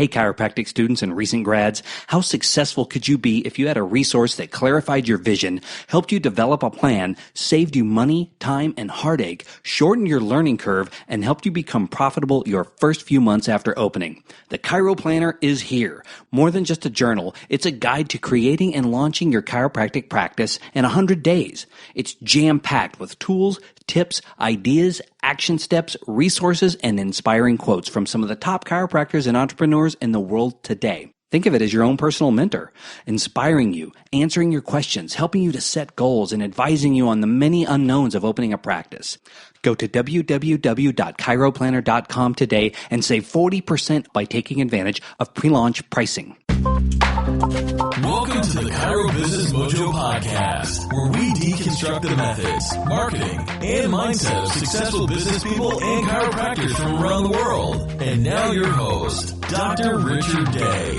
Hey, chiropractic students and recent grads, how successful could you be if you had a resource that clarified your vision, helped you develop a plan, saved you money, time, and heartache, shortened your learning curve, and helped you become profitable your first few months after opening? The Chiro Planner is here. More than just a journal, it's a guide to creating and launching your chiropractic practice in 100 days. It's jam-packed with tools, tips, ideas, action steps, resources, and inspiring quotes from some of the top chiropractors and entrepreneurs in the world today. Think of it as your own personal mentor, inspiring you, answering your questions, helping you to set goals, and advising you on the many unknowns of opening a practice. Go to www.chiroplanner.com today and save 40% by taking advantage of pre-launch pricing. Welcome to the Chiro Business Mojo Podcast, where we deconstruct the methods, marketing, and mindset of successful business people and chiropractors from around the world. And now your host, Dr. Richard Day.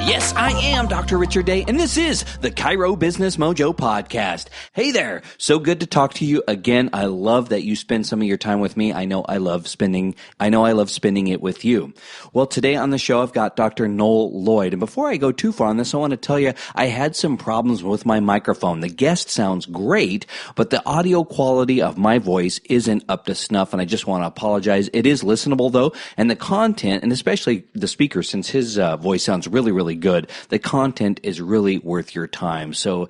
Yes, I am Dr. Richard Day, and this is the Chiro Business Mojo Podcast. Hey there. So good to talk to you again. I love that you spend some of your time with me. I know I love spending it with you. Well, today on the show, I've got Dr. Noel Lloyd. And before I go too far on this, I want to tell you, I had some problems with my microphone. The guest sounds great, but the audio quality of my voice isn't up to snuff, and I just want to apologize. It is listenable, though, and the content, and especially the speaker, since his voice sounds really, really good, the content is really worth your time. So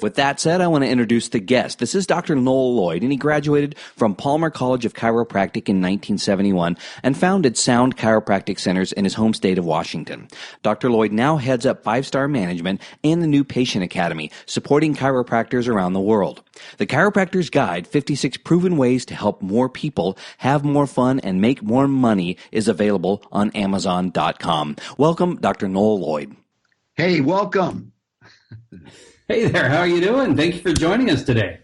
with that said, I want to introduce the guest. This is Dr. Noel Lloyd, and he graduated from Palmer College of Chiropractic in 1971 and founded Sound Chiropractic Centers in his home state of Washington. Dr. Lloyd now heads up 5-Star Management and the New Patient Academy, supporting chiropractors around the world. The Chiropractor's Guide, 56 Proven Ways to Help More People Have More Fun and Make More Money, is available on Amazon.com. Welcome, Dr. Noel Lloyd. Hey, welcome. Hey there. How are you doing? Thank you for joining us today.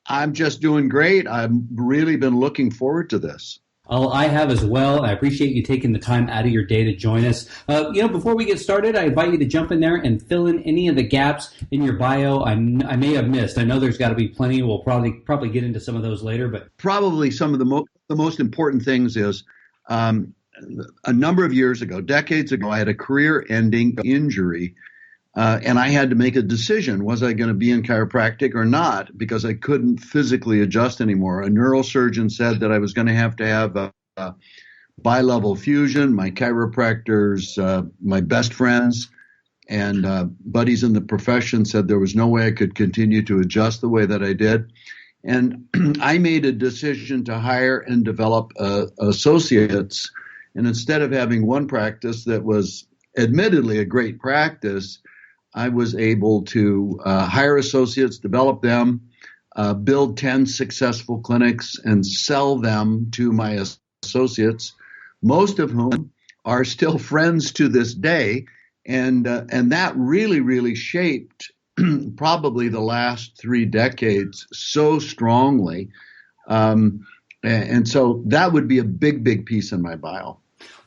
I'm just doing great. I've really been looking forward to this. Oh, I have as well. I appreciate you taking the time out of your day to join us. Before we get started, I invite you to jump in there and fill in any of the gaps in your bio I may have missed. I know there's got to be plenty. We'll probably get into some of those later, but probably some of the most important things is a number of years ago, decades ago, I had a career-ending injury, and I had to make a decision. Was I going to be in chiropractic or not? Because I couldn't physically adjust anymore. A neurosurgeon said that I was going to have a bi-level fusion. My chiropractors, my best friends and buddies in the profession said there was no way I could continue to adjust the way that I did. And I made a decision to hire and develop associates. And instead of having one practice that was admittedly a great practice, I was able to hire associates, develop them, build 10 successful clinics, and sell them to my associates, most of whom are still friends to this day. And that really, really shaped probably the last 3 decades so strongly. And so that would be a big, big piece in my bio.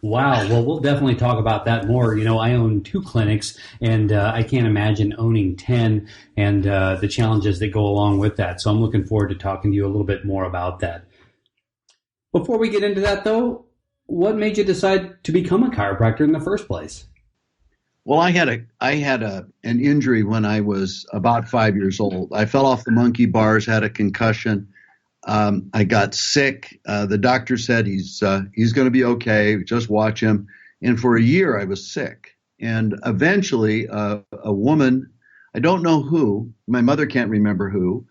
Wow. Well, we'll definitely talk about that more. You know, I own 2 clinics, and I can't imagine owning 10 and the challenges that go along with that. So I'm looking forward to talking to you a little bit more about that. Before we get into that, though, what made you decide to become a chiropractor in the first place? Well, I had an injury when I was about 5 years old. I fell off the monkey bars, had a concussion. I got sick. The doctor said he's going to be okay. Just watch him. And for a year, I was sick. And eventually, a woman, I don't know who, my mother can't remember who,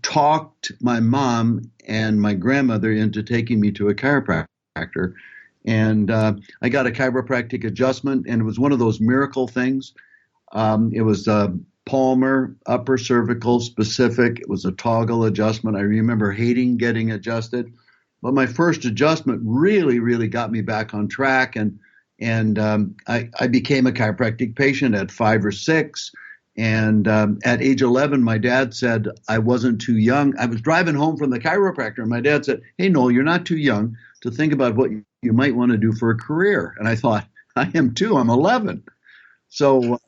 talked my mom and my grandmother into taking me to a chiropractor. And I got a chiropractic adjustment, and it was one of those miracle things. It was Palmer, upper cervical specific. It was a toggle adjustment. I remember hating getting adjusted, but my first adjustment really, really got me back on track. And I became a chiropractic patient at 5 or 6. And at age 11, my dad said I wasn't too young. I was driving home from the chiropractor, and my dad said, "Hey, Noel, you're not too young to think about what you might want to do for a career." And I thought, I am too. I'm 11. So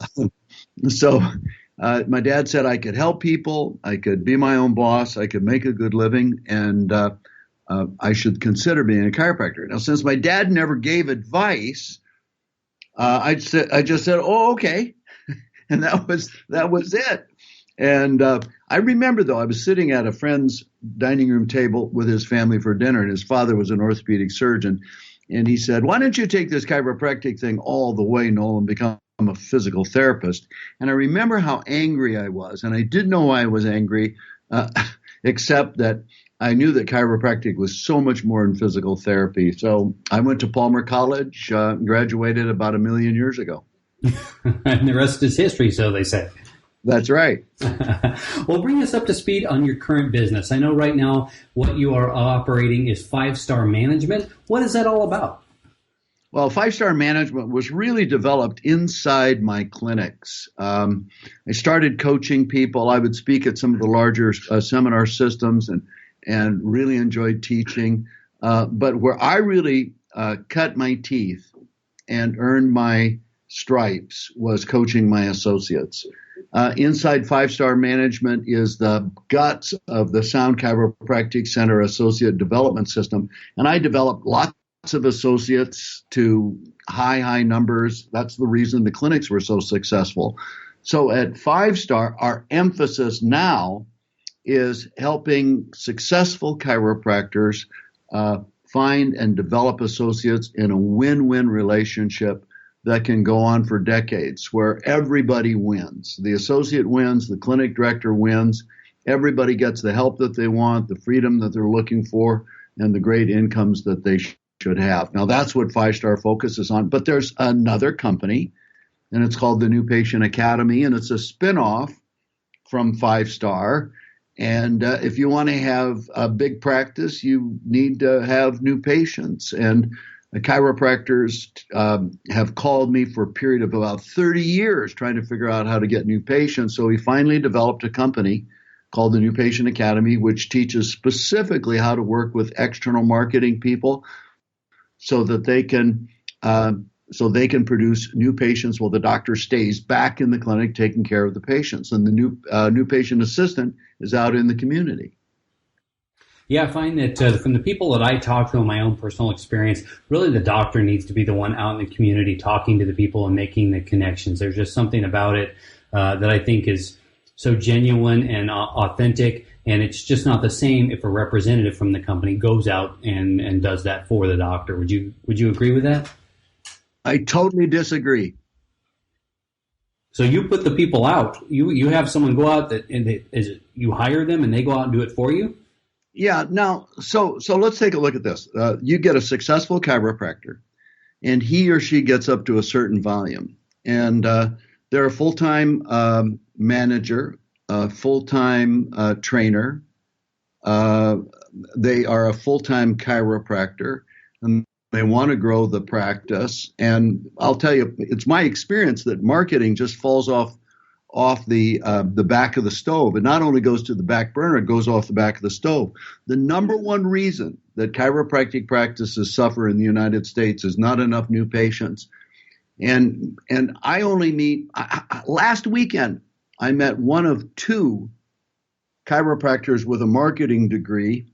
my dad said I could help people, I could be my own boss, I could make a good living, and I should consider being a chiropractor. Now, since my dad never gave advice I just said, "Oh, okay," and that was it. And I remember, though, I was sitting at a friend's dining room table with his family for dinner, and his father was an orthopedic surgeon. And he said, "Why don't you take this chiropractic thing all the way, Noel, and become a physical therapist?" And I remember how angry I was. And I didn't know why I was angry, except that I knew that chiropractic was so much more than physical therapy. So I went to Palmer College, graduated about 1,000,000 years ago. And the rest is history, so they say. That's right. Well, bring us up to speed on your current business. I know right now what you are operating is 5-Star Management. What is that all about? Well, 5-Star Management was really developed inside my clinics. I started coaching people. I would speak at some of the larger seminar systems and really enjoyed teaching. But where I really cut my teeth and earned my stripes was coaching my associates. Inside 5-Star Management is the guts of the Sound Chiropractic Center Associate Development System. And I developed lots of associates to high numbers. That's the reason the clinics were so successful. So at 5-Star, our emphasis now is helping successful chiropractors find and develop associates in a win-win relationship that can go on for decades, where everybody wins. The associate wins, the clinic director wins, everybody gets the help that they want, the freedom that they're looking for, and the great incomes that they should have. Now, that's what 5-Star focuses on. But there's another company, and it's called the New Patient Academy, and it's a spinoff from 5-Star. And if you want to have a big practice, you need to have new patients. And the chiropractors have called me for a period of about 30 years trying to figure out how to get new patients. So we finally developed a company called the New Patient Academy, which teaches specifically how to work with external marketing people so that they can produce new patients while the doctor stays back in the clinic taking care of the patients. And the new patient assistant is out in the community. Yeah, I find that from the people that I talk to in my own personal experience, really the doctor needs to be the one out in the community talking to the people and making the connections. There's just something about it that I think is so genuine and authentic, and it's just not the same if a representative from the company goes out and does that for the doctor. Would you agree with that? I totally disagree. So you put the people out. You have someone go out you hire them and they go out and do it for you? Yeah. Now, so let's take a look at this. You get a successful chiropractor, and he or she gets up to a certain volume, and they're a full-time manager, a full-time trainer. They are a full-time chiropractor, and they want to grow the practice. And I'll tell you, it's my experience that marketing just falls off the back of the stove. It not only goes to the back burner, it goes off the back of the stove. The number one reason that chiropractic practices suffer in the United States is not enough new patients. And I only meet, last weekend, I met one of 2 chiropractors with a marketing degree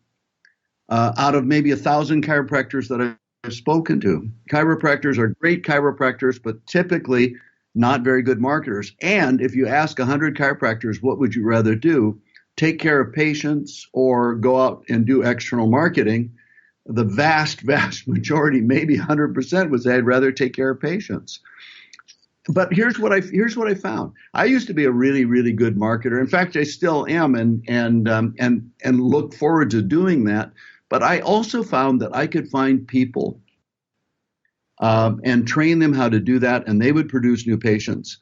out of maybe 1,000 chiropractors that I've spoken to. Chiropractors are great chiropractors, but typically not very good marketers. And if you ask 100 chiropractors, what would you rather do? Take care of patients or go out and do external marketing? The vast majority, maybe 100%, would say I'd rather take care of patients. But here's what I found. I used to be a really, really good marketer. In fact, I still am, and look forward to doing that. But I also found that I could find people and train them how to do that, and they would produce new patients.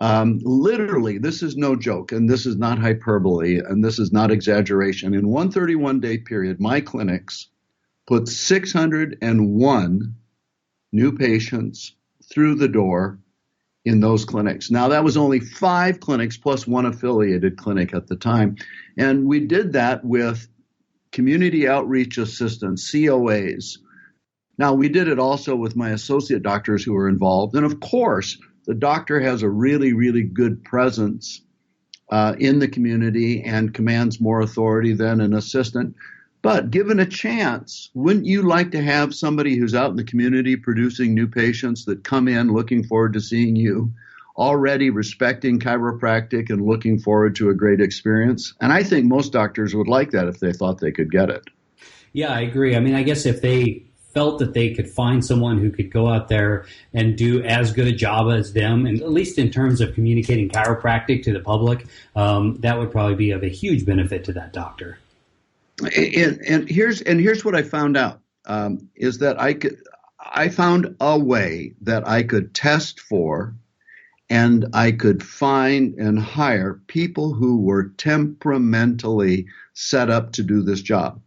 Literally, this is no joke, and this is not hyperbole, and this is not exaggeration. In one 31-day period, my clinics put 601 new patients through the door in those clinics. Now, that was only 5 clinics plus one affiliated clinic at the time. And we did that with community outreach assistants, COAs. Now, we did it also with my associate doctors who were involved. And of course, the doctor has a really, really good presence in the community and commands more authority than an assistant. But given a chance, wouldn't you like to have somebody who's out in the community producing new patients that come in looking forward to seeing you, already respecting chiropractic and looking forward to a great experience? And I think most doctors would like that if they thought they could get it. Yeah, I agree. I mean, I guess if they felt that they could find someone who could go out there and do as good a job as them, and at least in terms of communicating chiropractic to the public, that would probably be of a huge benefit to that doctor. And here's what I found out, is that I found a way that I could test for and I could find and hire people who were temperamentally set up to do this job.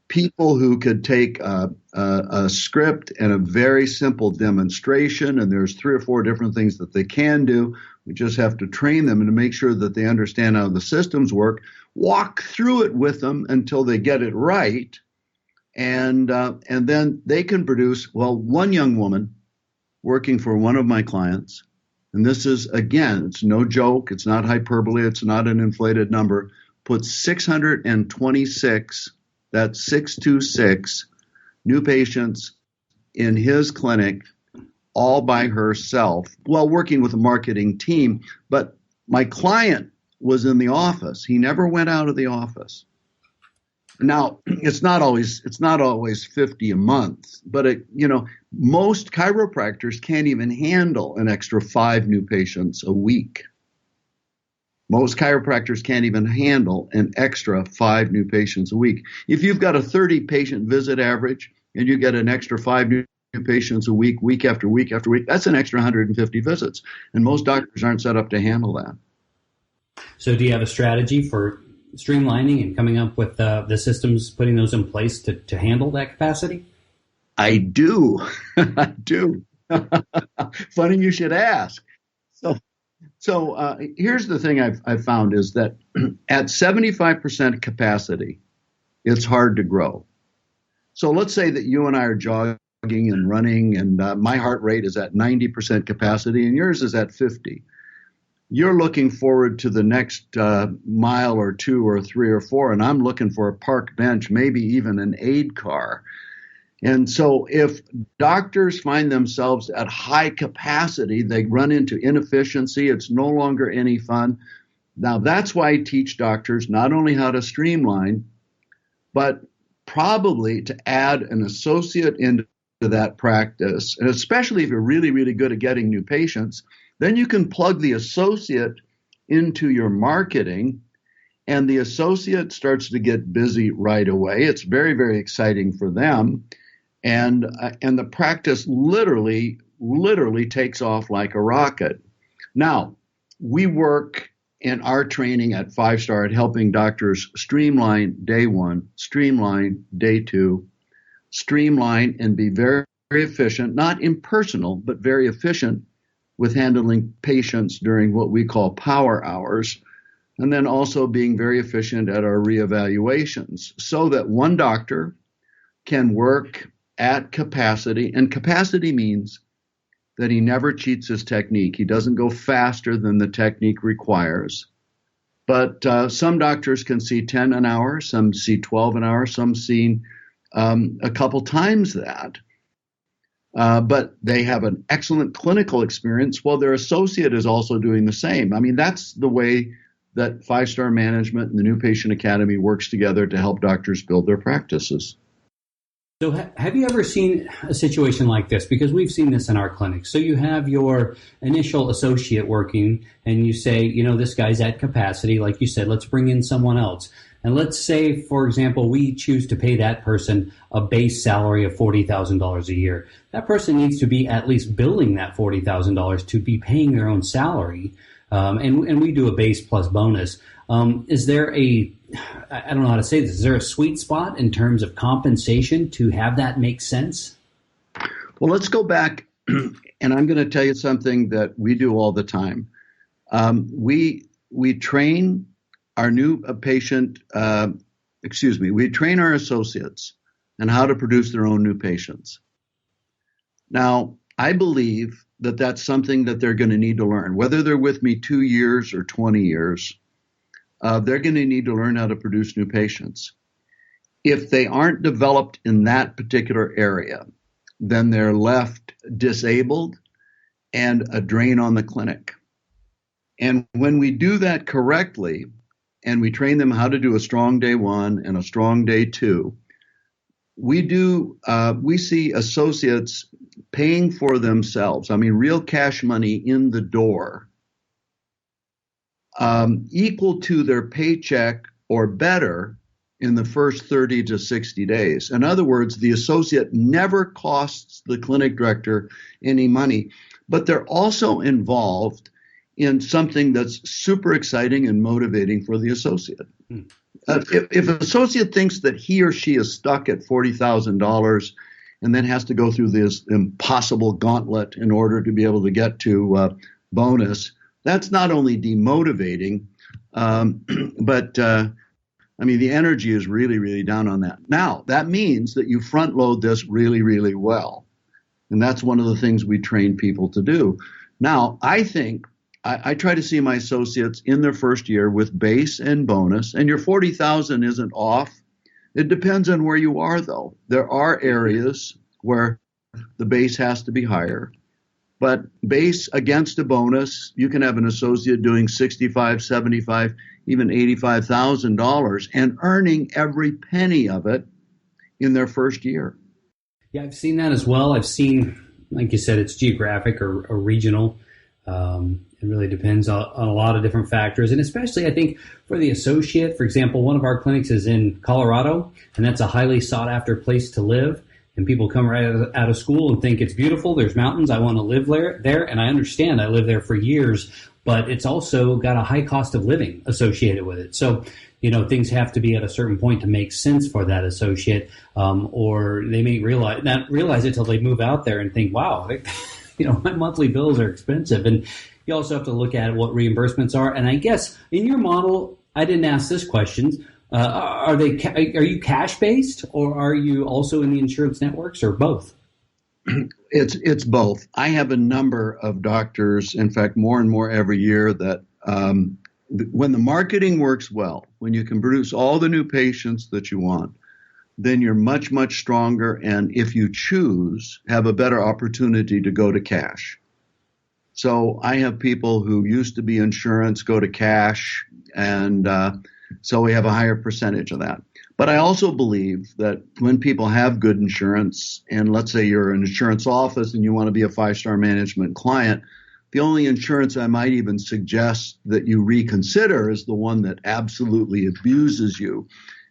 People who could take a script and a very simple demonstration, and there's 3 or 4 different things that they can do. We just have to train them and to make sure that they understand how the systems work, walk through it with them until they get it right, and then they can produce, well, one young woman working for one of my clients, and this is, again, it's no joke, it's not hyperbole, it's not an inflated number, put 626, that's 626 new patients in his clinic all by herself while working with a marketing team. But my client was in the office. He never went out of the office. Now, it's not always 50 a month, but most chiropractors can't even handle an extra 5 new patients a week. Most chiropractors can't even handle an extra 5 new patients a week. If you've got a 30 patient visit average and you get an extra 5 new patients a week, week after week after week, that's an extra 150 visits. And most doctors aren't set up to handle that. So do you have a strategy for streamlining and coming up with the systems, putting those in place to handle that capacity? I do. I do. Funny you should ask. So here's the thing I've found is that at 75% capacity, it's hard to grow. So let's say that you and I are jogging and running, and my heart rate is at 90% capacity and yours is at 50. You're looking forward to the next mile or 2 or 3 or 4, and I'm looking for a park bench, maybe even an aid car. And so if doctors find themselves at high capacity, they run into inefficiency. It's no longer any fun. Now, that's why I teach doctors not only how to streamline, but probably to add an associate into that practice. And especially if you're really, really good at getting new patients, then you can plug the associate into your marketing, and the associate starts to get busy right away. It's very, very exciting for them. And the practice literally takes off like a rocket. Now, we work in our training at 5-Star at helping doctors streamline day 1, streamline day 2, streamline and be very, very efficient, not impersonal, but very efficient with handling patients during what we call power hours, and then also being very efficient at our reevaluations so that one doctor can work at capacity, and capacity means that he never cheats his technique. He doesn't go faster than the technique requires. But some doctors can see 10 an hour, some see 12 an hour, some see a couple times that. But they have an excellent clinical experience while their associate is also doing the same. I mean, that's the way that 5-Star Management and the New Patient Academy works together to help doctors build their practices. So have you ever seen a situation like this? Because we've seen this in our clinics. So you have your initial associate working and you say, this guy's at capacity. Like you said, let's bring in someone else. And let's say, for example, we choose to pay that person a base salary of $40,000 a year. That person needs to be at least billing that $40,000 to be paying their own salary. And we do a base plus bonus. Is there I don't know how to say this, is there a sweet spot in terms of compensation to have that make sense? Well, let's go back, and I'm going to tell you something that we do all the time. We train our new patient, we train our associates on how to produce their own new patients. Now, I believe that that's something that they're going to need to learn, whether they're with me 2 years or 20 years. They're going to need to learn how to produce new patients. If they aren't developed in that particular area, then they're left disabled and a drain on the clinic. And when we do that correctly, and we train them how to do a strong day 1 and a strong day 2, we see associates paying for themselves. I mean, real cash money in the door, equal to their paycheck or better in the first 30 to 60 days. In other words, the associate never costs the clinic director any money, but they're also involved in something that's super exciting and motivating for the associate. If an associate thinks that he or she is stuck at $40,000 and then has to go through this impossible gauntlet in order to be able to get to bonus, that's not only demotivating, but I mean, the energy is really, really down on that. Now, that means that you front load this really, really well. And that's one of the things we train people to do. Now, I think I try to see my associates in their first year with base and bonus, and your 40,000 isn't off. It depends on where you are, though. There are areas where the base has to be higher, but base against a bonus, you can have an associate doing $65, $75, even $85,000 and earning every penny of it in their first year. Yeah, I've seen that as well. I've seen, like you said, it's geographic or regional. It really depends on a lot of different factors. And especially, I think, for the associate, for example, one of our clinics is in Colorado, and that's a highly sought after place to live. And people come right out of school and think it's beautiful. There's mountains. I want to live there. And I understand. I lived there for years, but it's also got a high cost of living associated with it. So, things have to be at a certain point to make sense for that associate, or they may not realize it till they move out there and think, wow, my monthly bills are expensive. And you also have to look at what reimbursements are. And I guess in your model, I didn't ask this question. Are you cash based, or are you also in the insurance networks, or both? It's both. I have a number of doctors, in fact, more and more every year, that when the marketing works well, when you can produce all the new patients that you want, then you're much, much stronger. And if you choose, have a better opportunity to go to cash. So I have people who used to be insurance go to cash, and so we have a higher percentage of that. But I also believe that when people have good insurance, and let's say you're an insurance office and you want to be a 5-star management client, the only insurance I might even suggest that you reconsider is the one that absolutely abuses you.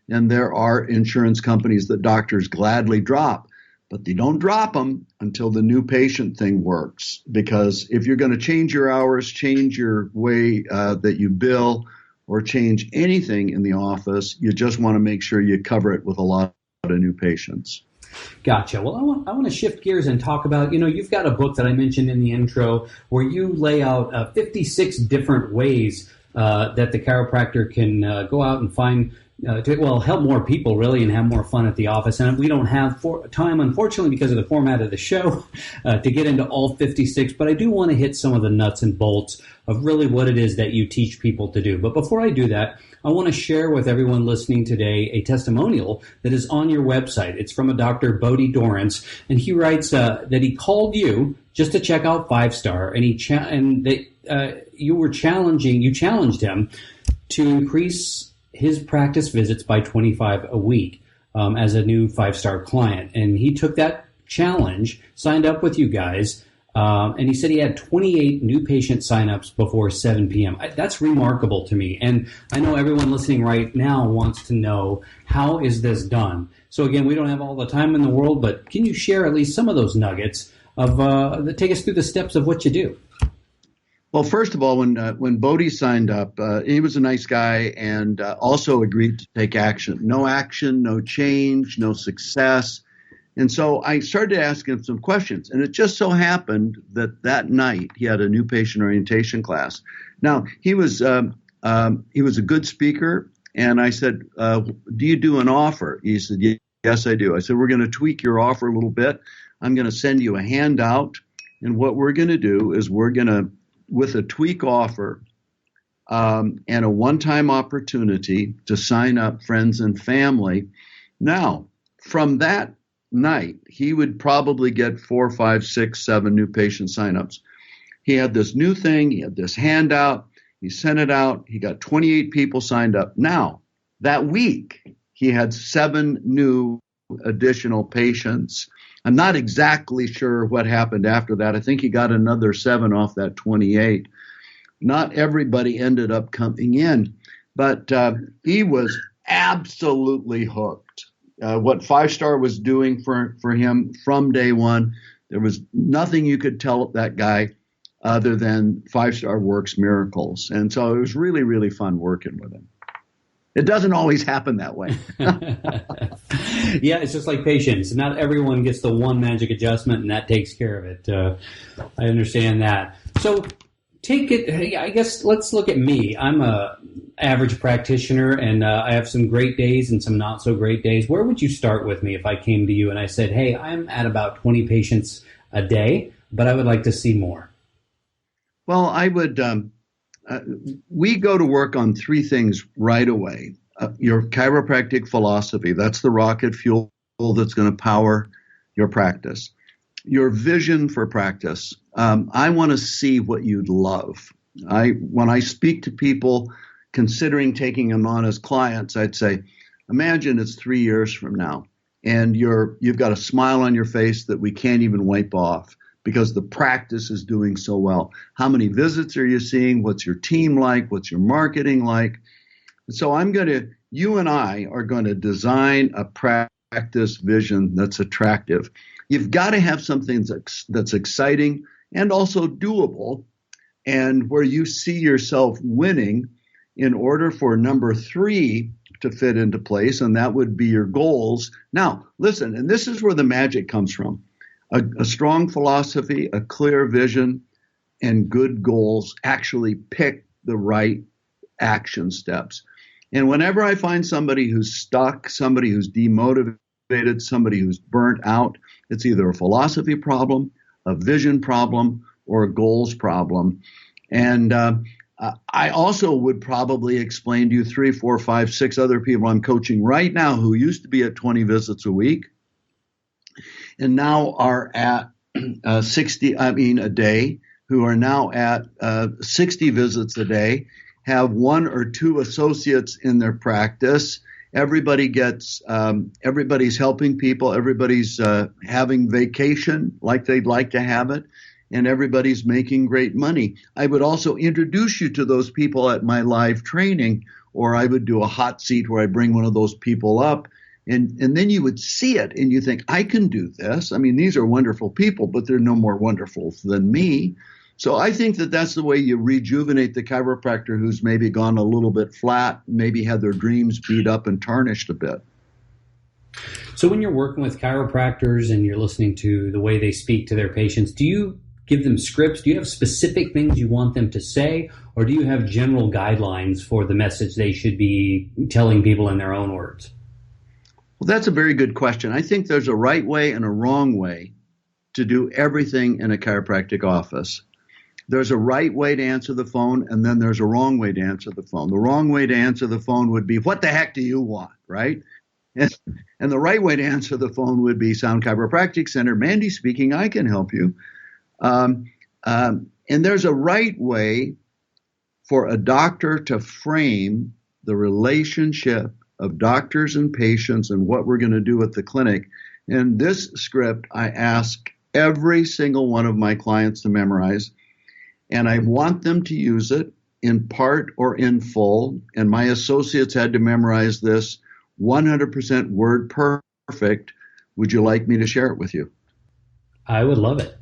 And there are insurance companies that doctors gladly drop, but they don't drop them until the new patient thing works. Because if you're going to change your hours, change your way that you bill, or change anything in the office, you just want to make sure you cover it with a lot of new patients. Gotcha. Well, I want to shift gears and talk about, you've got a book that I mentioned in the intro where you lay out 56 different ways that the chiropractor can go out and find to help more people really and have more fun at the office. And we don't have time, unfortunately, because of the format of the show, to get into all 56. But I do want to hit some of the nuts and bolts of really what it is that you teach people to do. But before I do that, I want to share with everyone listening today a testimonial that is on your website. It's from a Dr. Bodie Dorrance, and he writes that he called you just to check out 5-star, and you challenged him to increase his practice visits by 25 a week as a new 5-star client. And he took that challenge, signed up with you guys, and he said he had 28 new patient signups before 7 p.m. That's remarkable to me. And I know everyone listening right now wants to know, how is this done? So again, we don't have all the time in the world, but can you share at least some of those nuggets that take us through the steps of what you do? Well, first of all, when Bodie signed up, he was a nice guy and also agreed to take action. No change, no success. And so I started to ask him some questions. And it just so happened that night he had a new patient orientation class. Now, he was a good speaker. And I said, do you do an offer? He said, yes, I do. I said, we're going to tweak your offer a little bit. I'm going to send you a handout. And what we're going to do is we're going to, with a tweak offer and a one-time opportunity to sign up friends and family, Now, from that night, he would probably get 4, 5, 6, 7 new patient signups. He had this new thing. He had this handout. He sent it out. He got 28 people signed up. Now, that week, he had 7 new additional patients. I'm not exactly sure what happened after that. I think he got another 7 off that 28. Not everybody ended up coming in, but he was absolutely hooked. What 5-Star was doing for him from day one, there was nothing you could tell that guy other than 5-Star works miracles. And so it was really, really fun working with him. It doesn't always happen that way. Yeah, it's just like patience. Not everyone gets the one magic adjustment, and that takes care of it. I understand that. So I guess let's look at me. I'm a average practitioner, and I have some great days and some not so great days. Where would you start with me if I came to you and I said, hey, I'm at about 20 patients a day, but I would like to see more? Well, I would, we go to work on 3 things right away. Your chiropractic philosophy, that's the rocket fuel that's going to power your practice. Your vision for practice. I want to see what you'd love. When I speak to people considering taking them on as clients, I'd say, imagine it's 3 years from now, and you've got a smile on your face that we can't even wipe off because the practice is doing so well. How many visits are you seeing? What's your team like? What's your marketing like? And so you and I are going to design a practice vision that's attractive. You've got to have something that's exciting and also doable, and where you see yourself winning in order for number 3 to fit into place, and that would be your goals. Now, listen, and this is where the magic comes from. A strong philosophy, a clear vision, and good goals actually pick the right action steps. And whenever I find somebody who's stuck, somebody who's demotivated, somebody who's burnt out, it's either a philosophy problem, a vision problem, or a goals problem. And I also would probably explain to you 3, 4, 5, 6 other people I'm coaching right now who used to be at 20 visits a week and now are at 60, a day, who are now at 60 visits a day, have 1 or 2 associates in their practice. Everybody everybody's helping people. Everybody's having vacation like they'd like to have it. And everybody's making great money. I would also introduce you to those people at my live training, or I would do a hot seat where I bring one of those people up. And then you would see it and you think, I can do this. I mean, these are wonderful people, but they're no more wonderful than me. So I think that that's the way you rejuvenate the chiropractor who's maybe gone a little bit flat, maybe had their dreams beat up and tarnished a bit. So when you're working with chiropractors and you're listening to the way they speak to their patients, do you give them scripts? Do you have specific things you want them to say, or do you have general guidelines for the message they should be telling people in their own words? Well, that's a very good question. I think there's a right way and a wrong way to do everything in a chiropractic office. There's a right way to answer the phone, and then there's a wrong way to answer the phone. The wrong way to answer the phone would be, what the heck do you want, right? And the right way to answer the phone would be, Sound Chiropractic Center, Mandy speaking, I can help you. And there's a right way for a doctor to frame the relationship of doctors and patients and what we're going to do at the clinic. And this script, I ask every single one of my clients to memorize, and I want them to use it in part or in full. And my associates had to memorize this 100% word perfect. Would you like me to share it with you? I would love it.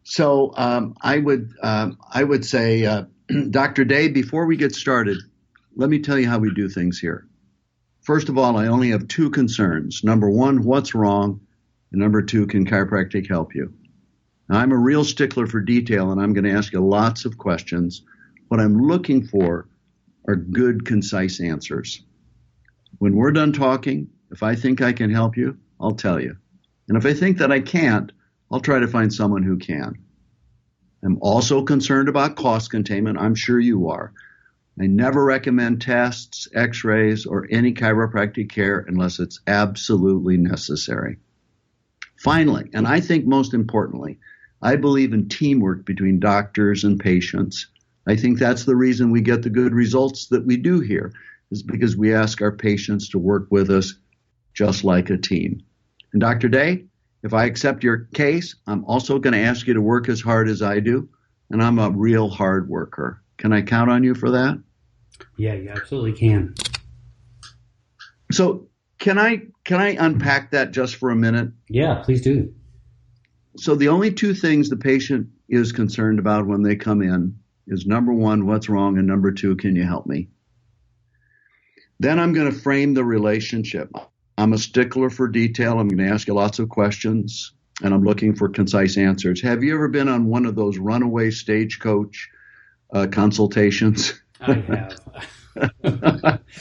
So I would say, Dr. Day, before we get started, let me tell you how we do things here. First of all, I only have 2 concerns. Number 1, what's wrong? And number 2, can chiropractic help you? Now, I'm a real stickler for detail, and I'm going to ask you lots of questions. What I'm looking for are good, concise answers. When we're done talking, if I think I can help you, I'll tell you. And if I think that I can't, I'll try to find someone who can. I'm also concerned about cost containment. I'm sure you are. I never recommend tests, x-rays, or any chiropractic care unless it's absolutely necessary. Finally, and I think most importantly, I believe in teamwork between doctors and patients. I think that's the reason we get the good results that we do here, is because we ask our patients to work with us just like a team. And Dr. Day, if I accept your case, I'm also going to ask you to work as hard as I do, and I'm a real hard worker. Can I count on you for that? Yeah, you absolutely can. So can I unpack that just for a minute? Yeah, please do. So the only two things the patient is concerned about when they come in is, number one, what's wrong, and number two, can you help me? Then I'm going to frame the relationship. I'm a stickler for detail. I'm going to ask you lots of questions, and I'm looking for concise answers. Have you ever been on one of those runaway stagecoach consultations? I have.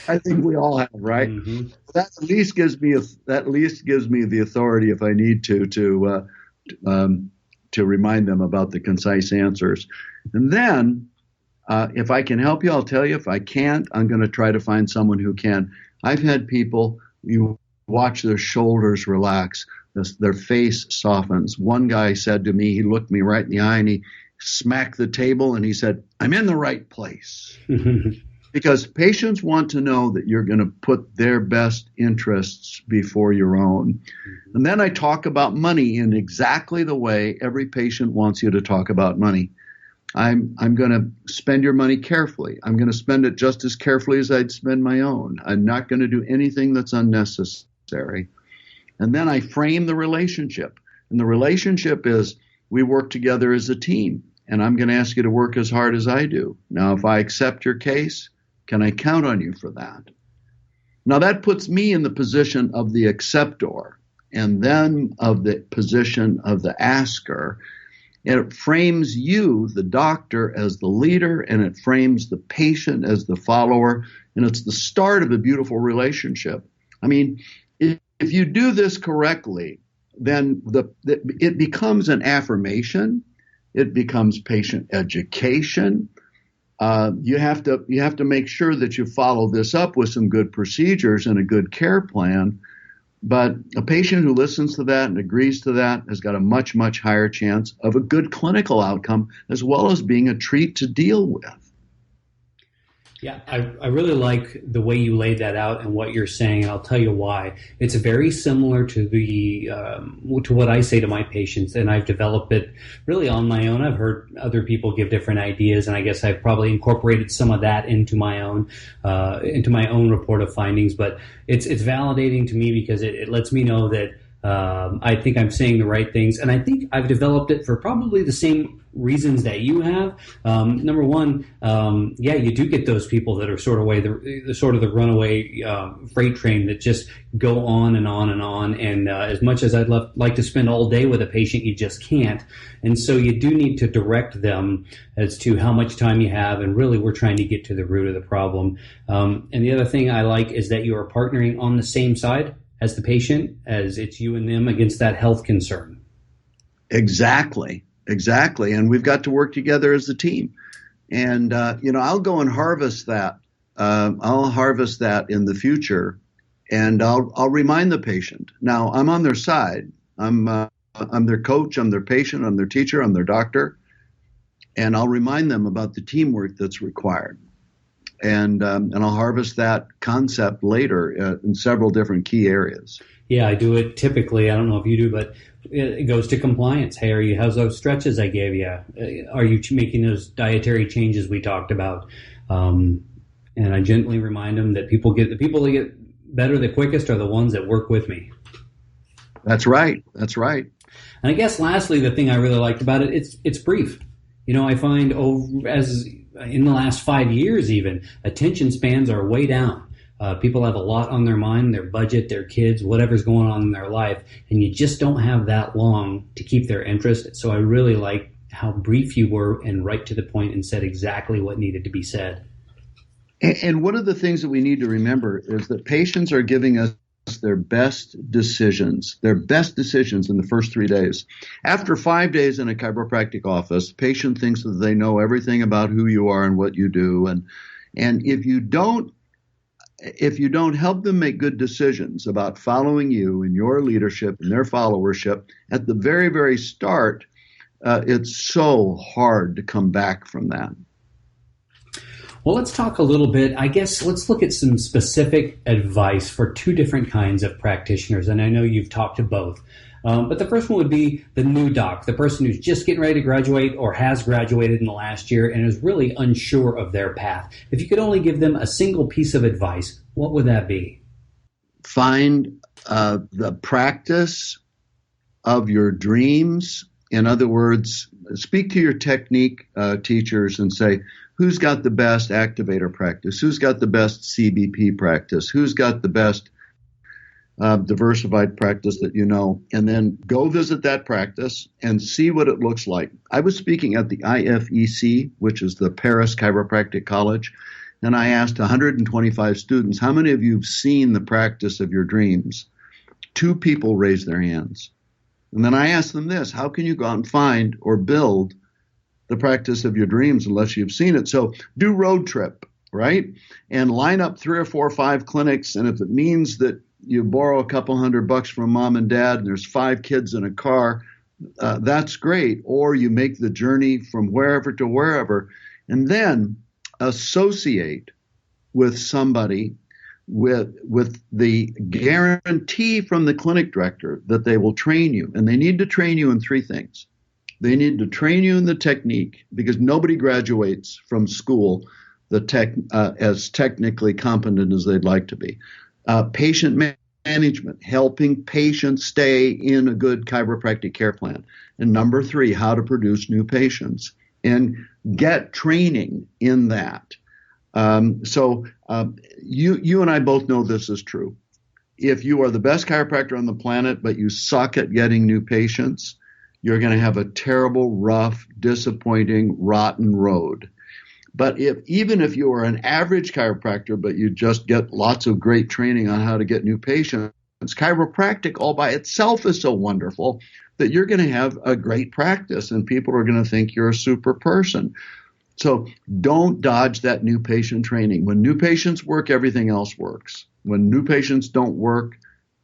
I think we all have, right? Mm-hmm. That at least gives me the authority, if I need to remind them about the concise answers. And then, if I can help you, I'll tell you. If I can't, I'm going to try to find someone who can. I've had people, you watch their shoulders relax, their face softens. One guy said to me, he looked me right in the eye and he smacked the table and he said, "I'm in the right place." Because patients want to know that you're going to put their best interests before your own. And then I talk about money in exactly the way every patient wants you to talk about money. I'm going to spend your money carefully. I'm going to spend it just as carefully as I'd spend my own. I'm not going to do anything that's unnecessary. And then I frame the relationship. And the relationship is, we work together as a team, and I'm going to ask you to work as hard as I do. Now, if I accept your case, can I count on you for that? Now, that puts me in the position of the acceptor and then of the position of the asker. And it frames you, the doctor, as the leader, and it frames the patient as the follower. And it's the start of a beautiful relationship. I mean, if you do this correctly, then it becomes an affirmation. It becomes patient education. You have to make sure that you follow this up with some good procedures and a good care plan. But a patient who listens to that and agrees to that has got a much, much higher chance of a good clinical outcome, as well as being a treat to deal with. Yeah, I really like the way you laid that out and what you're saying, and I'll tell you why. It's very similar to to what I say to my patients, and I've developed it really on my own. I've heard other people give different ideas, and I guess I've probably incorporated some of that into my own report of findings. But it's validating to me because it lets me know that I think I'm saying the right things, and I think I've developed it for probably the same reasons that you have. Number one, you do get those people that are sort of the runaway freight train that just go on and on and on. And as much as I'd like to spend all day with a patient, you just can't. And so you do need to direct them as to how much time you have. And really, we're trying to get to the root of the problem. And the other thing I like is that you are partnering on the same side as the patient, as it's you and them against that health concern. Exactly. And we've got to work together as a team. And, I'll go and harvest that. I'll harvest that in the future, and I'll remind the patient. Now, I'm on their side. I'm their coach. I'm their patient. I'm their teacher. I'm their doctor. And I'll remind them about the teamwork that's required. And I'll harvest that concept later in several different key areas. Yeah, I do it typically. I don't know if you do, but it goes to compliance. Hey, how's those stretches I gave you? Are you making those dietary changes we talked about? And I gently remind them that the people that get better the quickest are the ones that work with me. That's right. And I guess lastly, the thing I really liked about it, it's brief. I find as in the last 5 years even, attention spans are way down. People have a lot on their mind, their budget, their kids, whatever's going on in their life, and you just don't have that long to keep their interest. So I really like how brief you were and right to the point and said exactly what needed to be said. And one of the things that we need to remember is that patients are giving us their best decisions in the first 3 days. After 5 days in a chiropractic office, the patient thinks that they know everything about who you are and what you do, And if you don't help them make good decisions about following you and your leadership and their followership at the very, very start, it's so hard to come back from that. Well, let's talk a little bit. I guess let's look at some specific advice for two different kinds of practitioners. And I know you've talked to both. But the first one would be the new doc, the person who's just getting ready to graduate or has graduated in the last year and is really unsure of their path. If you could only give them a single piece of advice, what would that be? Find the practice of your dreams. In other words, speak to your technique teachers and say, who's got the best activator practice? Who's got the best CBP practice? Who's got the best diversified practice that you know? And then go visit that practice and see what it looks like. I was speaking at the IFEC, which is the Paris Chiropractic College, and I asked 125 students, how many of you have seen the practice of your dreams? 2 people raised their hands. And then I asked them this, how can you go out and find or build the practice of your dreams unless you've seen it? So do road trip, right? And line up 3 or 4 or 5 clinics. And if it means that you borrow a couple $100 from mom and dad and there's 5 kids in a car, that's great. Or you make the journey from wherever to wherever and then associate with somebody with the guarantee from the clinic director that they will train you. And they need to train you in 3 things. They need to train you in the technique, because nobody graduates from school as technically competent as they'd like to be. Patient management, helping patients stay in a good chiropractic care plan. And number 3, how to produce new patients and get training in that. So you and I both know this is true. If you are the best chiropractor on the planet, but you suck at getting new patients, you're going to have a terrible, rough, disappointing, rotten road. But even if you are an average chiropractor, but you just get lots of great training on how to get new patients, chiropractic all by itself is so wonderful that you're going to have a great practice and people are going to think you're a super person. So don't dodge that new patient training. When new patients work, everything else works. When new patients don't work,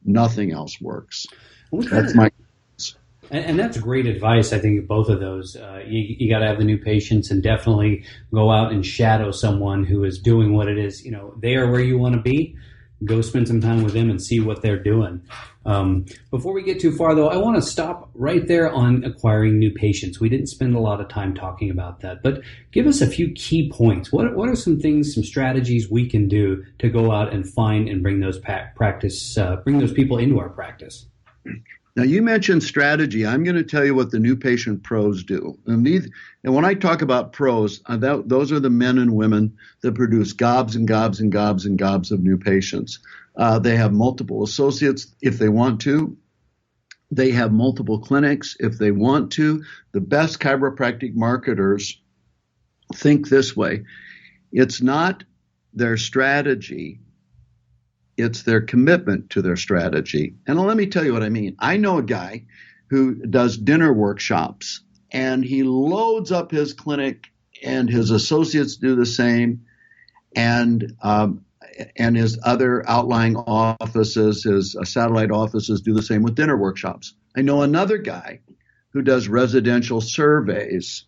nothing else works. That's my... And that's great advice. I think both of those, you got to have the new patients and definitely go out and shadow someone who is doing what it is. You know, they are where you want to be. Go spend some time with them and see what they're doing. Before we get too far, though, I want to stop right there on acquiring new patients. We didn't spend a lot of time talking about that, but give us a few key points. What are some things, some strategies we can do to go out and find and bring those bring those people into our practice? Now, you mentioned strategy. I'm going to tell you what the new patient pros do. And when I talk about pros, those are the men and women that produce gobs and gobs and gobs and gobs of new patients. They have multiple associates if they want to. They have multiple clinics if they want to. The best chiropractic marketers think this way. It's not their strategy. It's their commitment to their strategy. And let me tell you what I mean. I know a guy who does dinner workshops, and he loads up his clinic, and his associates do the same, and his other outlying offices, his satellite offices do the same with dinner workshops. I know another guy who does residential surveys,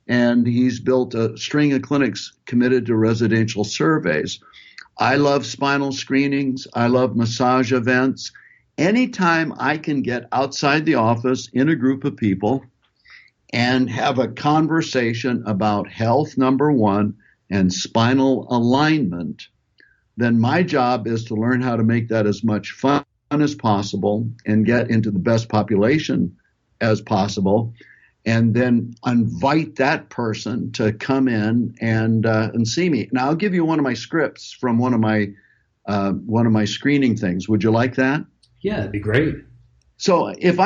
and he's built a string of clinics committed to residential surveys. I love spinal screenings. I love massage events. Anytime I can get outside the office in a group of people and have a conversation about health, number one, and spinal alignment, then my job is to learn how to make that as much fun as possible and get into the best population as possible, and then invite that person to come in and see me. Now, I'll give you one of my scripts from one of my screening things. Would you like that? Yeah, that'd be great. So if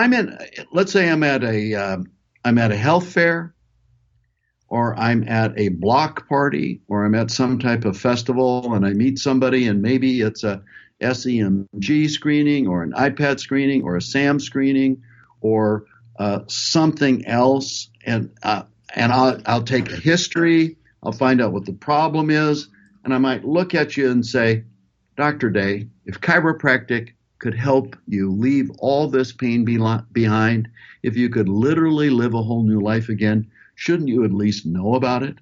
let's say I'm at a health fair, or I'm at a block party, or I'm at some type of festival, and I meet somebody, and maybe it's a SEMG screening, or an iPad screening, or a SAM screening, or something else, and I'll take a history. I'll find out what the problem is, And I might look at you and say, Dr. Day, if chiropractic could help you leave all this pain behind, if you could literally live a whole new life again, shouldn't you at least know about it?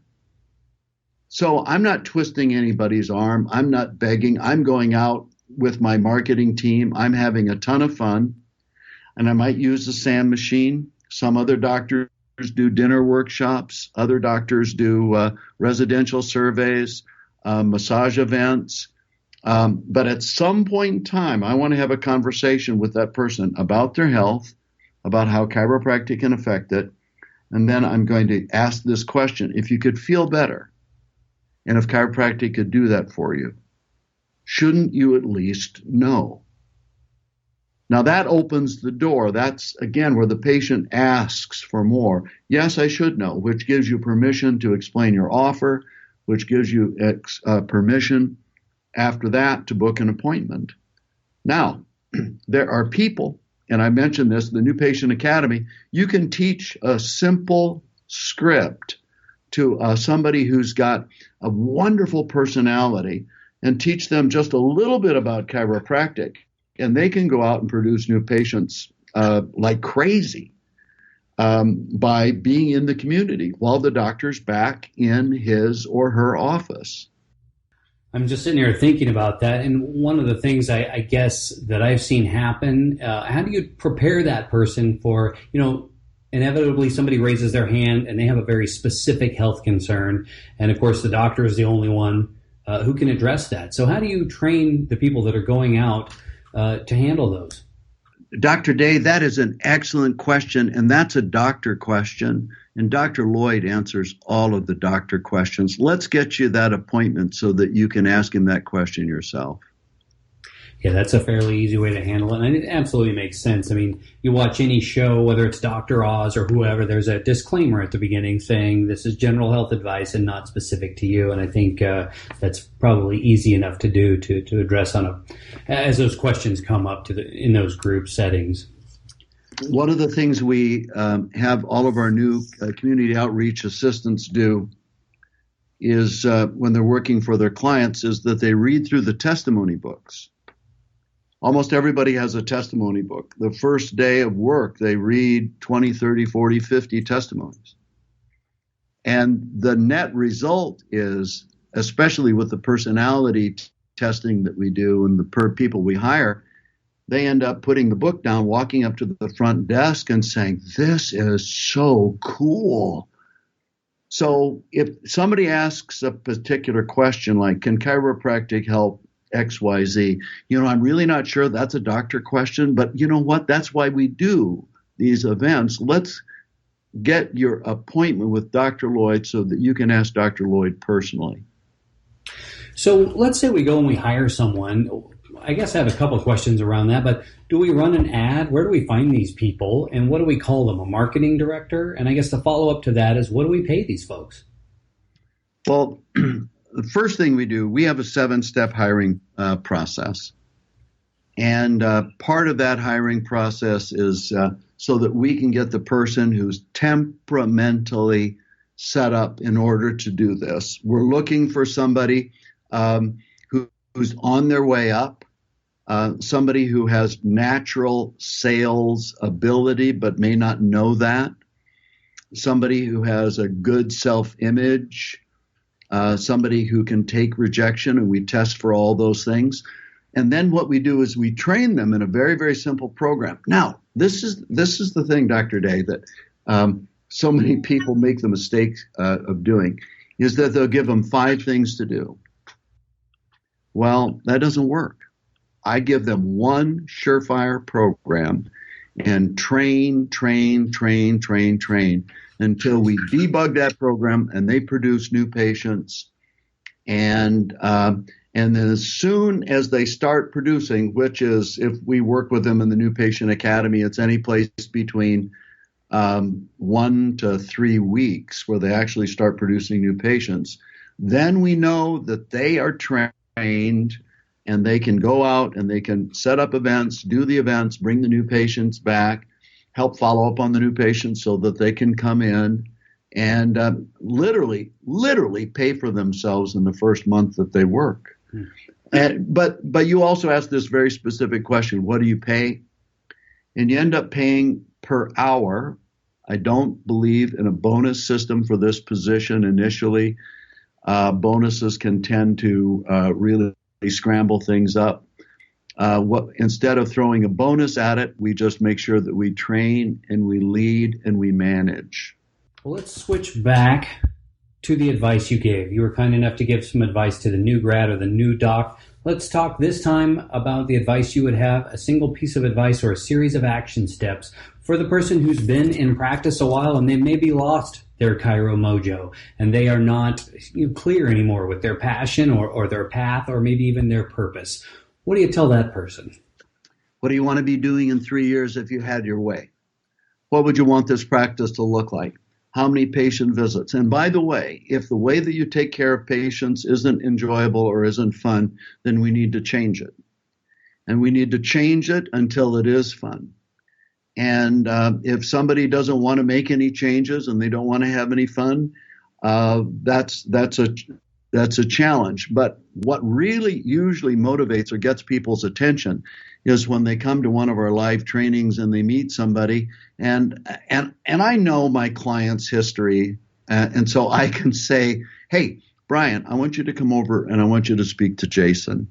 So I'm not twisting anybody's arm. I'm not begging. I'm going out with my marketing team. I'm having a ton of fun. And I might use the SAM machine. Some other doctors do dinner workshops. Other doctors do residential surveys, massage events. But at some point in time, I want to have a conversation with that person about their health, about how chiropractic can affect it. And then I'm going to ask this question: if you could feel better, and if chiropractic could do that for you, shouldn't you at least know? Now that opens the door. That's, again, where the patient asks for more. Yes, I should know, which gives you permission to explain your offer, which gives you permission after that to book an appointment. Now, there are people, and I mentioned this, the New Patient Academy, you can teach a simple script to somebody who's got a wonderful personality and teach them just a little bit about chiropractic, and they can go out and produce new patients like crazy by being in the community while the doctor's back in his or her office. I'm just sitting here thinking about that, and one of the things I guess that I've seen happen, how do you prepare that person for, inevitably somebody raises their hand and they have a very specific health concern, and of course the doctor is the only one who can address that. So how do you train the people that are going out to handle those? Dr. Day, that is an excellent question, and that's a doctor question, and Dr. Lloyd answers all of the doctor questions. Let's get you that appointment so that you can ask him that question yourself. Yeah, that's a fairly easy way to handle it, and it absolutely makes sense. I mean, you watch any show, whether it's Dr. Oz or whoever, there's a disclaimer at the beginning saying this is general health advice and not specific to you, and I think that's probably easy enough to do to address as those questions come up in those group settings. One of the things we have all of our new community outreach assistants do is when they're working for their clients is that they read through the testimony books. Almost everybody has a testimony book. The first day of work, they read 20, 30, 40, 50 testimonies. And the net result is, especially with the personality testing that we do and the people we hire, they end up putting the book down, walking up to the front desk and saying, "This is so cool." So if somebody asks a particular question like, can chiropractic help XYZ? I'm really not sure that's a doctor question, but you know what? That's why we do these events. Let's get your appointment with Dr. Lloyd so that you can ask Dr. Lloyd personally. So let's say we go and we hire someone. I guess I have a couple of questions around that, but do we run an ad? Where do we find these people? And what do we call them? A marketing director? And I guess the follow-up to that is, what do we pay these folks? Well, the first thing we do, we have a 7-step hiring process. And part of that hiring process is so that we can get the person who's temperamentally set up in order to do this. We're looking for somebody who's on their way up, somebody who has natural sales ability but may not know that, somebody who has a good self-image, somebody who can take rejection, and we test for all those things. And then what we do is we train them in a very, very simple program. Now, this is the thing, Dr. Day, that so many people make the mistake of doing, is that they'll give them 5 things to do. Well, that doesn't work. I give them one surefire program and train until we debug that program and they produce new patients. And then as soon as they start producing, which is if we work with them in the New Patient Academy, it's any place between 1 to 3 weeks where they actually start producing new patients. Then we know that they are trained and they can go out and they can set up events, do the events, bring the new patients back, help follow up on the new patients so that they can come in and literally pay for themselves in the first month that they work. But you also ask this very specific question: what do you pay? And you end up paying per hour. I don't believe in a bonus system for this position initially. Bonuses can tend to really scramble things up. Instead of throwing a bonus at it, we just make sure that we train and we lead and we manage. Well, let's switch back to the advice you gave. You were kind enough to give some advice to the new grad or the new doc. Let's talk this time about the advice you would have, a single piece of advice or a series of action steps for the person who's been in practice a while and they maybe lost their chiro mojo and they are not clear anymore with their passion or their path or maybe even their purpose. What do you tell that person? What do you want to be doing in 3 years if you had your way? What would you want this practice to look like? How many patient visits? And by the way, if the way that you take care of patients isn't enjoyable or isn't fun, then we need to change it. And we need to change it until it is fun. And if somebody doesn't want to make any changes and they don't want to have any fun, that's a challenge. But what really usually motivates or gets people's attention is when they come to one of our live trainings and they meet somebody, and I know my client's history, and so I can say, hey, Brian, I want you to come over and I want you to speak to Jason.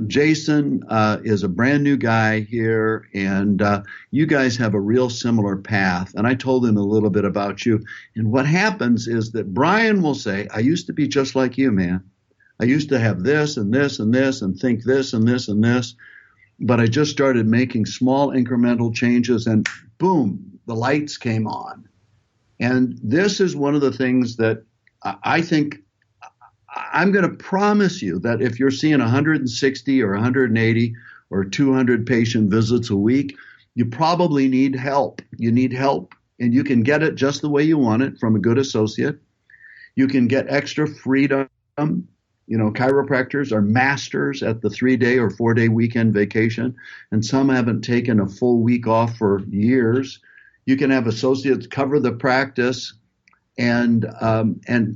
Jason is a brand new guy here, and you guys have a real similar path. And I told him a little bit about you. And what happens is that Brian will say, I used to be just like you, man. I used to have this and this and this and think this and this and this. But I just started making small incremental changes and boom, the lights came on. And this is one of the things that I think I'm going to promise you that if you're seeing 160 or 180 or 200 patient visits a week, you probably need help. You need help, and you can get it just the way you want it from a good associate. You can get extra freedom. Chiropractors are masters at the 3-day or 4-day weekend vacation, and some haven't taken a full week off for years. You can have associates cover the practice and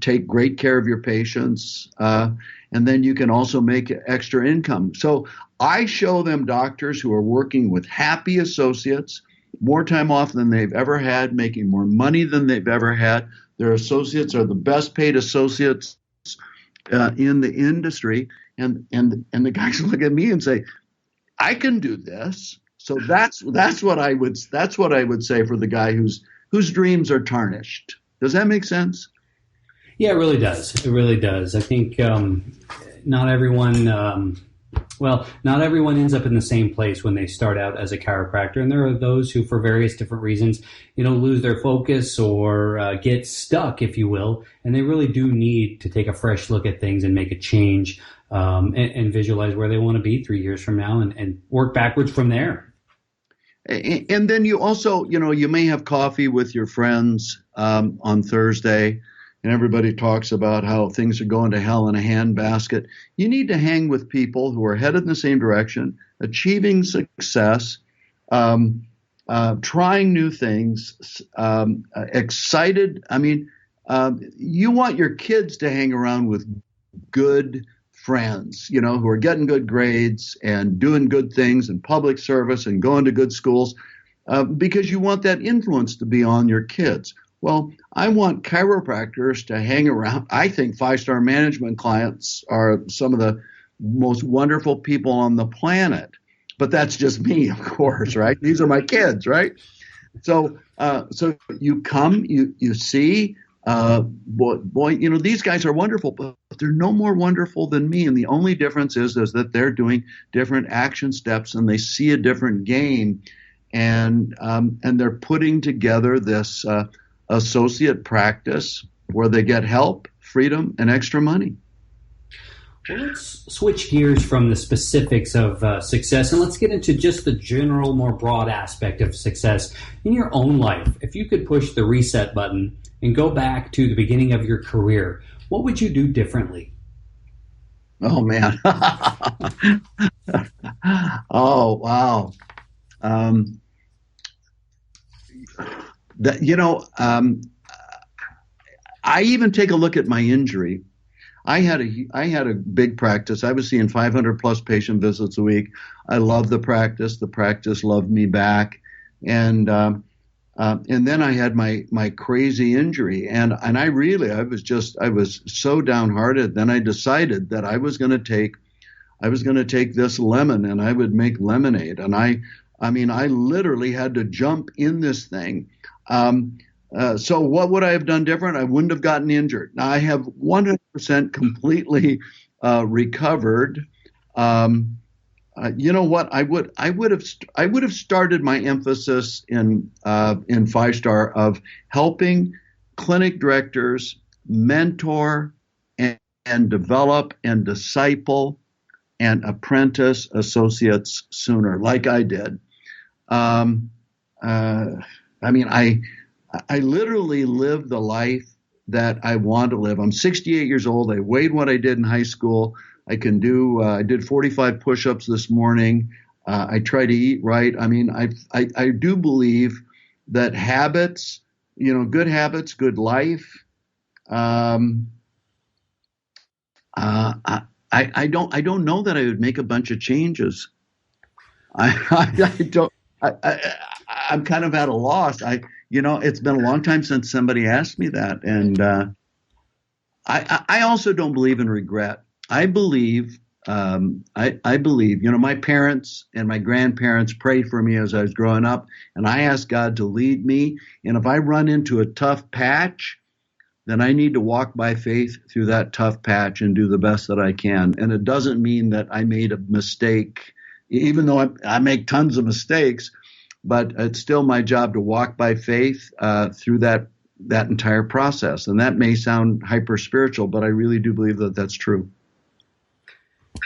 take great care of your patients, and then you can also make extra income. So I show them doctors who are working with happy associates, more time off than they've ever had, making more money than they've ever had. Their associates are the best paid associates in the industry, and the guys look at me and say, I can do this. So that's what I would say for the guy whose dreams are tarnished. Does that make sense? Yeah, it really does. It really does. I think not everyone ends up in the same place when they start out as a chiropractor. And there are those who, for various different reasons, lose their focus or get stuck, if you will. And they really do need to take a fresh look at things and make a change and visualize where they want to be 3 years from now and work backwards from there. And then you also, you may have coffee with your friends on Thursday, and everybody talks about how things are going to hell in a handbasket. You need to hang with people who are headed in the same direction, achieving success, trying new things, excited. I mean, you want your kids to hang around with good friends, who are getting good grades and doing good things in public service and going to good schools, because you want that influence to be on your kids. Well, I want chiropractors to hang around. I think 5-star management clients are some of the most wonderful people on the planet, but that's just me, of course, right? These are my kids, right? So you come, you see, these guys are wonderful, but they're no more wonderful than me. And the only difference is that they're doing different action steps and they see a different game, and they're putting together this associate practice where they get help, freedom, and extra money. Well, let's switch gears from the specifics of success and let's get into just the general, more broad aspect of success in your own life. If you could push the reset button and go back to the beginning of your career, what would you do differently? Oh, man. Oh, wow. I even take a look at my injury. I had a big practice. I was seeing 500 plus patient visits a week. I loved the practice. The practice loved me back, and then I had my crazy injury, and I was so downhearted. Then I decided that I was going to take this lemon and I would make lemonade. And I literally had to jump in this thing. So what would I have done different? I wouldn't have gotten injured. Now I have 100% completely recovered. You know what? I would have started my emphasis in 5-star of helping clinic directors mentor and develop and disciple and apprentice associates sooner, like I did. I literally lived the life that I want to live. I'm 68 years old. I weighed what I did in high school. I did 45 push-ups this morning. I try to eat right. I mean, I do believe that habits, good habits, good life. I don't know that I would make a bunch of changes. I'm kind of at a loss. It's been a long time since somebody asked me that. And I also don't believe in regret. I believe, my parents and my grandparents prayed for me as I was growing up, and I asked God to lead me. And if I run into a tough patch, then I need to walk by faith through that tough patch and do the best that I can. And it doesn't mean that I made a mistake, even though I make tons of mistakes, but it's still my job to walk by faith through that entire process. And that may sound hyper spiritual, but I really do believe that that's true.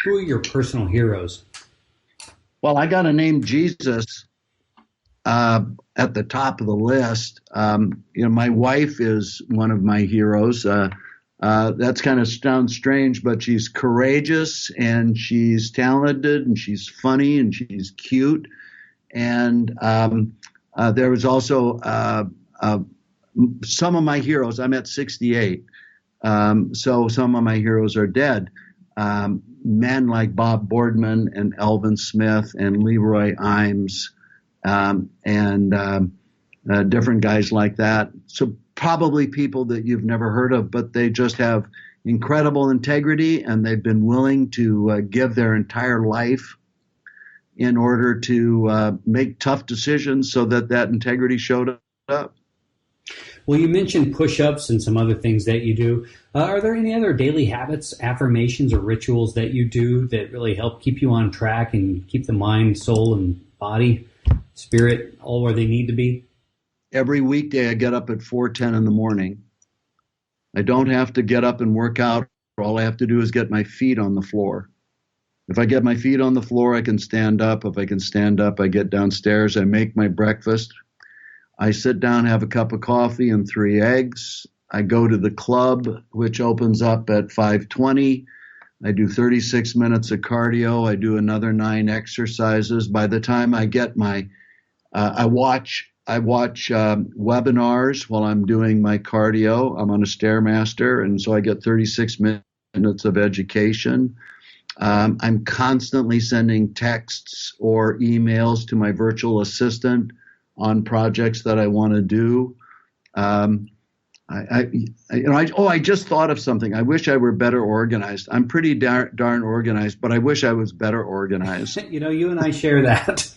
Who are your personal heroes? Well, I got to name Jesus at the top of the list. My wife is one of my heroes. That's kind of sounds strange, but she's courageous and she's talented and she's funny and she's cute. And there was also some of my heroes. I'm at 68, so some of my heroes are dead. Men like Bob Boardman and Elvin Smith and Leroy Imes, and different guys like that. So probably people that you've never heard of, but they just have incredible integrity, and they've been willing to give their entire life in order to make tough decisions so that integrity showed up. Well, you mentioned push-ups and some other things that you do. Are there any other daily habits, affirmations, or rituals that you do that really help keep you on track and keep the mind, soul, and body, spirit all where they need to be? Every weekday I get up at 4:10 in the morning. I don't have to get up and work out. All I have to do is get my feet on the floor. If I get my feet on the floor, I can stand up. If I can stand up, I get downstairs. I make my breakfast. I sit down, have a cup of coffee and 3 eggs. I go to the club, which opens up at 5:20. I do 36 minutes of cardio. I do another 9 exercises. By the time I get I watch webinars while I'm doing my cardio. I'm on a Stairmaster, and so I get 36 minutes of education. I'm constantly sending texts or emails to my virtual assistant on projects that I want to do. I just thought of something. I wish I were better organized. I'm pretty darn organized, but I wish I was better organized. You and I share that.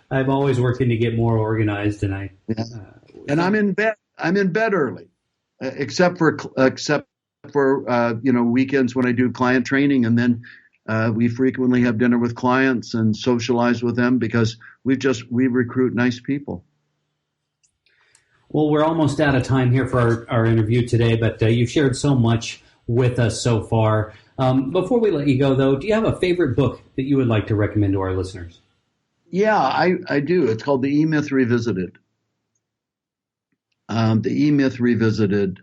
I'm always working to get more organized, and I'm in bed. I'm in bed early, except for weekends when I do client training, and then we frequently have dinner with clients and socialize with them because we recruit nice people. Well, we're almost out of time here for our interview today, but you've shared so much with us so far. Before we let you go, though, do you have a favorite book that you would like to recommend to our listeners? Yeah, I do. It's called The E-Myth Revisited. The E-Myth Revisited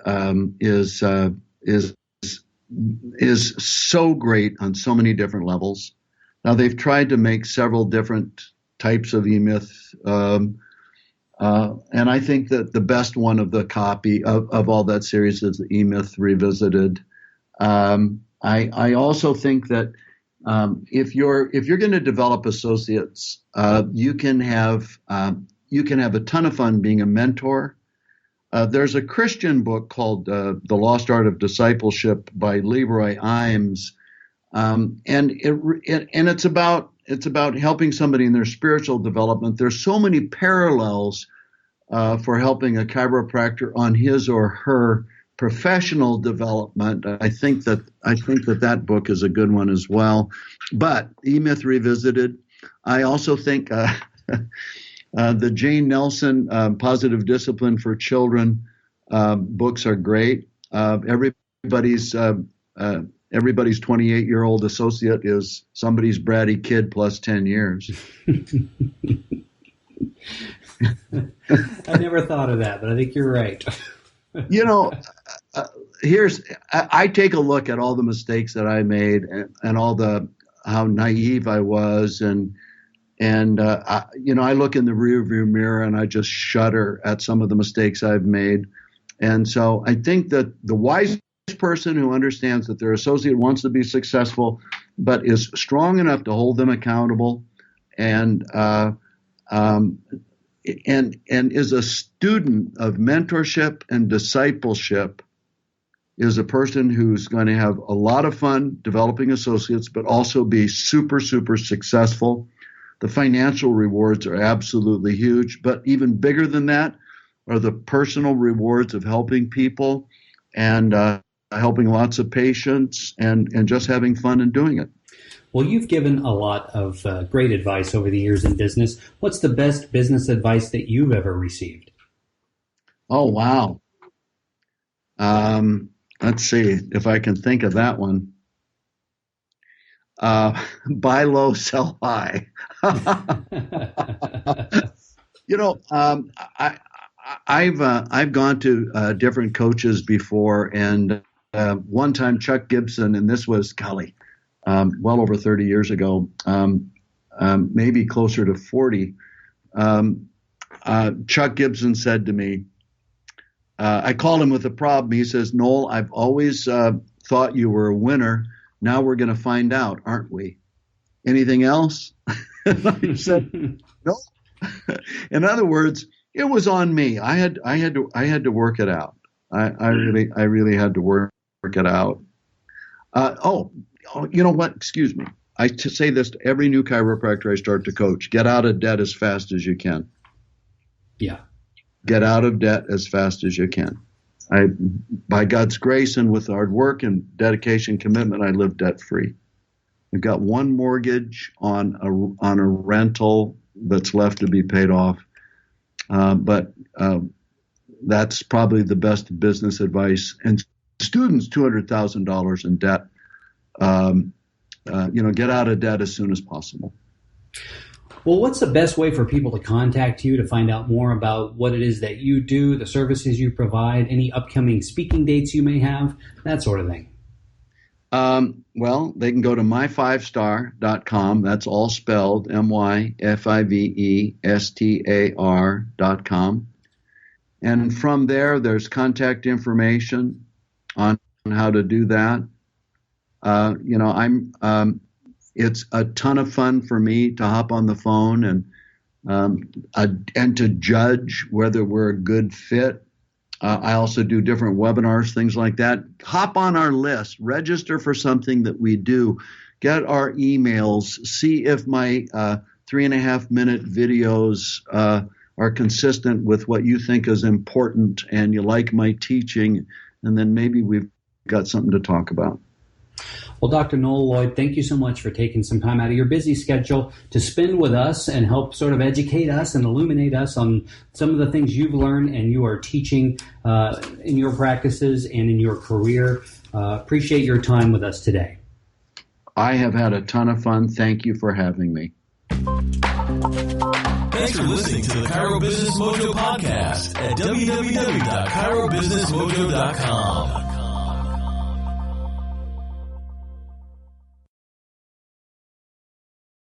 is so great on so many different levels. Now, they've tried to make several different types of E-Myth And I think that the best one of the copy of all that series is the E-Myth Revisited. I also think that if you're going to develop associates, you can have a ton of fun being a mentor. There's a Christian book called The Lost Art of Discipleship by Leroy Imes, and it's about helping somebody in their spiritual development. There's so many parallels for helping a chiropractor on his or her professional development. I think that book is a good one as well. But E-Myth Revisited. I also think the Jane Nelson Positive Discipline for Children books are great. Everybody's 28-year-old associate is somebody's bratty kid plus 10 years. I never thought of that, but I think you're right. I take a look at all the mistakes that I made and all how naive I was, and I look in the rearview mirror and I just shudder at some of the mistakes I've made. And so I think that the wise person who understands that their associate wants to be successful, but is strong enough to hold them accountable, and is a student of mentorship and discipleship, is a person who's going to have a lot of fun developing associates, but also be super, super successful. The financial rewards are absolutely huge, but even bigger than that are the personal rewards of helping people and helping lots of patients and just having fun and doing it. Well, you've given a lot of great advice over the years in business. What's the best business advice that you've ever received? Oh, wow. Let's see if I can think of that one. Buy low, sell high. I've gone to different coaches before, and one time Chuck Gibson, and this was well over 30 years ago, maybe closer to 40. Chuck Gibson said to me, I called him with a problem. He says, "Noel, I've always thought you were a winner. Now we're going to find out, aren't we? Anything else?" I said, "No." In other words, it was on me. I had to work it out. I really had to work it out. You know what? Excuse me. I say this to every new chiropractor I start to coach: get out of debt as fast as you can. Yeah. Get out of debt as fast as you can. By God's grace and with hard work and dedication, commitment, I live debt free. I've got one mortgage on a rental that's left to be paid off. But that's probably the best business advice. And students, $200,000 in debt. Get out of debt as soon as possible. Well, what's the best way for people to contact you to find out more about what it is that you do, the services you provide, any upcoming speaking dates you may have, that sort of thing? Well, they can go to myfivestar.com. That's all spelled myfivestar.com. And from there, there's contact information on how to do that. It's a ton of fun for me to hop on the phone and to judge whether we're a good fit. I also do different webinars, things like that. Hop on our list, register for something that we do, get our emails, see if my 3.5-minute videos are consistent with what you think is important and you like my teaching, and then maybe we've got something to talk about. Well, Dr. Noel Lloyd, thank you so much for taking some time out of your busy schedule to spend with us and help sort of educate us and illuminate us on some of the things you've learned and you are teaching in your practices and in your career. Appreciate your time with us today. I have had a ton of fun. Thank you for having me. Thanks for listening to the Chiro Business Mojo podcast at www.chirobusinessmojo.com.